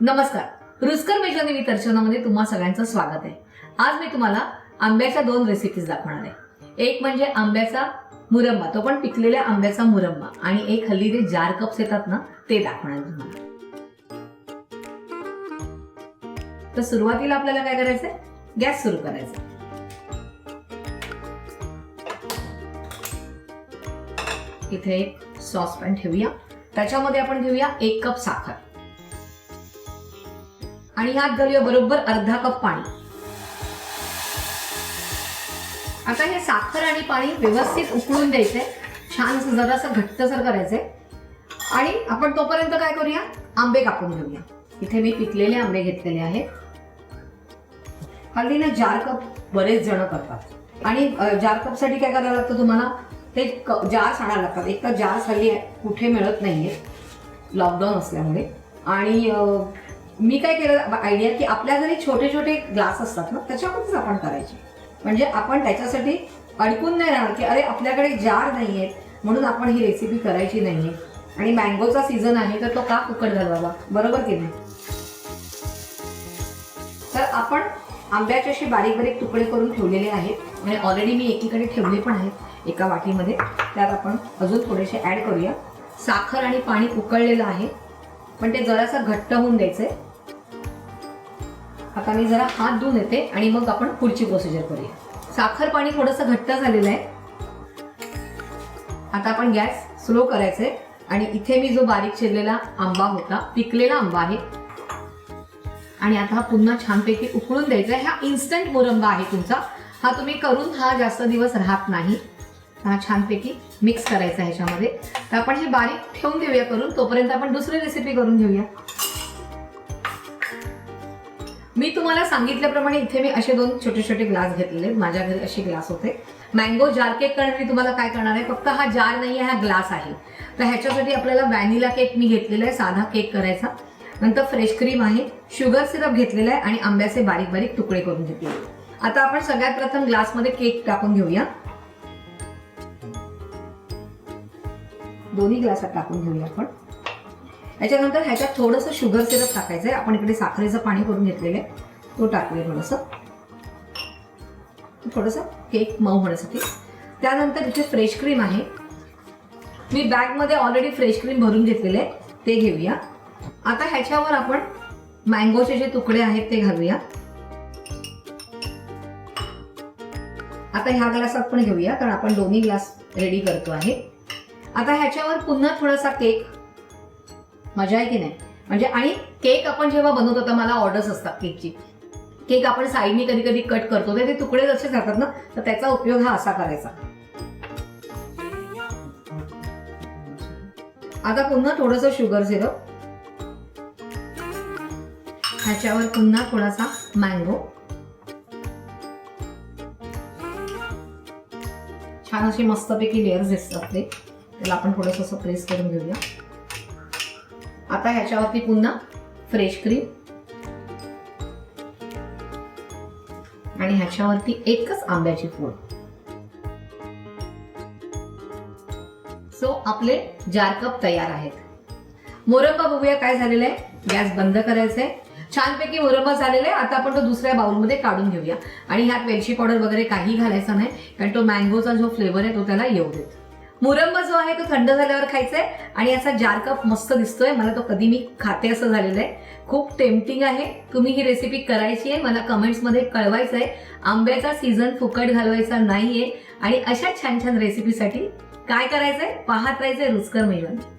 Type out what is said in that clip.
नमस्कार, रुचकर मेजवानी विथ अर्चनामध्ये तुम्हा सगळ्यांचं स्वागत आहे। आज मी तुम्हाला आंब्याच्या दोन रेसिपीज दाखवणार आहे। एक म्हणजे आंब्याचा मुरंबा, तो पण पिकलेल्या आंब्याचा मुरंबा, आणि एक हल्ली ते जार कप्स येतात ना, ते दाखवणार आहे तुम्हाला। तर सुरुवातीला आपल्याला काय करायचंय, गॅस सुरू करायचा। इथे एक सॉसपॅन ठेवूया, त्याच्यामध्ये आपण घेऊया 1 कप साखर आणि ह्यात घालूया बरोबर अर्धा कप पाणी। आता हे साखर आणि पाणी व्यवस्थित उकळून द्यायचंय, छान जरासं घट्टसर करायचंय। आणि आपण तोपर्यंत काय करूया, आंबे कापून घेऊया। इथे मी पिकलेले आंबे घेतलेले आहेत। हल्ली ना जार कप बरेच जण करतात, आणि जार कप साठी काय करायला लागतं तुम्हाला, ते जार्स आणायला लागतात। एक तर जार्स हल्ली कुठे मिळत नाहीये लॉकडाऊन असल्यामुळे। आणि मी काय केलं आयडिया, की आपल्या घरी छोटे छोटे ग्लास असतात ना, त्याच्यामध्येच आपण करायचे, म्हणजे आपण त्याच्यासाठी अडकून नाही राहणार की अरे आपल्याकडे जार नाहीये म्हणून आपण ही रेसिपी करायची नाहीये, आणि मँगोचा सीझन आहे तर तो का फुकट घालवावा, बरोबर की नाही। तर आपण आंब्याचे असे बारीक बारीक तुकडे करून ठेवलेले आहेत, आणि ऑलरेडी मी एकीकडे ठेवले पण आहेत एका वाटीमध्ये। त्यात आपण अजून थोडेसे ऍड करूया। साखर आणि पाणी उकळलेलं आहे, पण ते जरासं घट्ट होऊन द्यायचंय। आता मी जरा हात धुवून येते आणि मग आपण पुढची प्रोसिजर करूया। साखर पाणी थोडंसं घट्ट झालेलं आहे। आता आपण गॅस स्लो करायचंय, आणि इथे मी जो बारीक चिरलेला आंबा होता, पिकलेला आंबा आहे, आणि आता हा पुन्हा छानपैकी उकळून द्यायचा आहे। हा इन्स्टंट मुरंबा आहे तुमचा, हा तुम्ही करून हा जास्त दिवस राहत नाही। हा छानपैकी मिक्स करायचा आहे ह्याच्यामध्ये। तर आपण हे बारीक ठेवून देऊया करून, तोपर्यंत आपण दुसरी रेसिपी करून घेऊया। मी तुम्हाला सांगितल्याप्रमाणे इथे मी असे 2 छोटे छोटे ग्लास घेतलेले, माझ्या घरी असे ग्लास होते। मँगो जार केक करण्यासाठी तुम्हाला काय करणार आहे, फक्त हा जार नाहीये, हा ग्लास आहे। तर ह्याच्यासाठी आपल्याला व्हॅनिला केक मी घेतलेला आहे, साधा केक करायचा। नंतर फ्रेश क्रीम आहे, शुगर सिरप घेतलेला आहे, आणि आंब्याचे बारीक बारीक तुकडे करून घेतले। आता आपण सगळ्यात प्रथम ग्लासमध्ये केक टाकून घेऊया, दोन्ही ग्लासात टाकून घेऊया आपण। याच्यानंतर ह्याच्यात थोडंसं शुगर सिरप टाकायचंय। आपण इकडे साखरेचं पाणी करून घेतलेलं आहे, तो टाकूया थोडंसं केक मऊ होण्यासाठी। त्यानंतर इथे फ्रेश क्रीम आहे, मी बॅगमध्ये ऑलरेडी फ्रेश क्रीम भरून घेतलेले आहे, ते घेऊया। आता ह्याच्यावर आपण मँगोचे जे तुकडे आहेत ते घालूया। आता ह्या ग्लासात पण घेऊया, कारण आपण दोन्ही ग्लास रेडी करतो आहे। आता ह्याच्यावर पुन्हा थोडासा केक, मजा आहे की नाही, म्हणजे। आणि केक आपण जेव्हा बनवतो तर मला ऑर्डर्स असतात केकची, केक आपण साईडनी कधी कधी कट करतो, तर ते तुकडे जसे जातात ना, तर त्याचा उपयोग हा असा करायचा। आता पुन्हा थोडंसं शुगर सिरप, ह्याच्यावर पुन्हा थोडासा मँगो, छान अशी मस्तपैकी लेयर्स दिसतात ते, त्याला आपण थोडंसं असं प्रेस करून घेऊया। आता ह्याच्यावरती पुन्हा फ्रेश क्रीम, आणि ह्याच्यावरती एकच आंब्याची फोड। सो आपले जार कप तयार आहेत। मुरंबा बघूया काय झालेलं आहे। गॅस बंद करायचंय, छानपैकी मुरंबा झालेला आहे। आता आपण तो दुसऱ्या बाउलमध्ये काढून घेऊया, आणि ह्यात वेलची पावडर वगैरे काही घालायचं नाही, कारण तो मँगोचा जो फ्लेवर आहे तो त्याला येऊ देत। मुरंबा जो आहे तो थंड झाल्यावर खायचा आहे, आणि असा जार कप मस्त दिसतोय, मला तो कधी मी खाते असं झालेलं आहे। खूप टेम्पटिंग आहे, तुम्ही ही रेसिपी करायची आहे, मला कमेंट्समध्ये कळवायचं आहे। आंब्याचा सीझन फुकट घालवायचा नाहीये, आणि अशा छान छान रेसिपीसाठी काय करायचंय, पाहत राहायचंय रुचकर मेजवानी।